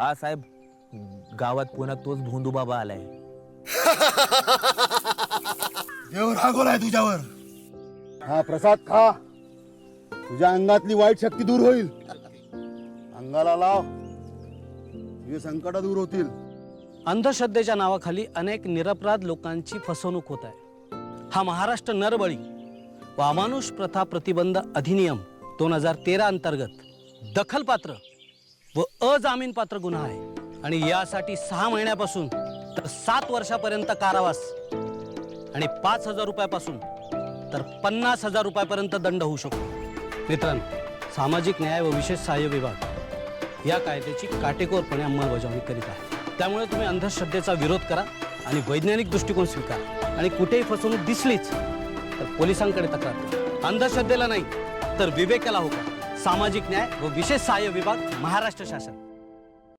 हा साहेब, गावात पुन्हा तोच भोंदू बाबा आलाय. देव रागवलाय तुझ्यावर. हा प्रसाद खा, तुझ्या अंगातली वाईट शक्ती दूर होईल. अंगाला लाव, तुझे संकट दूर होतील. अंधश्रद्धेच्या नावाखाली अनेक निरपराध लोकांची फसवणूक होत आहे. हा महाराष्ट्र नरबळी व अमानुष प्रथा प्रतिबंध अधिनियम 2013 अंतर्गत दखलपात्र व अजामीनपात्र गुन्हा आहे आणि यासाठी 6 महिन्यापासून तर 7 वर्षापर्यंत कारावास आणि 5,000 रुपयापासून तर 50,000 रुपयापर्यंत दंड होऊ शकतो. मित्रांनो, सामाजिक न्याय व विशेष सहाय्य विभाग या कायद्याची काटेकोरपणे अंमलबजावणी करीत आहे. त्यामुळे तुम्ही अंधश्रद्धेचा विरोध करा आणि वैज्ञानिक दृष्टिकोन स्वीकारा आणि कुठेही फसवणूक दिसलीच तर पोलिसांकडे तक्रार करा. अंधश्रद्धेला नाही तर विवेकाला होकार. सामाजिक न्याय व विशेष सहाय्य विभाग, महाराष्ट्र शासन.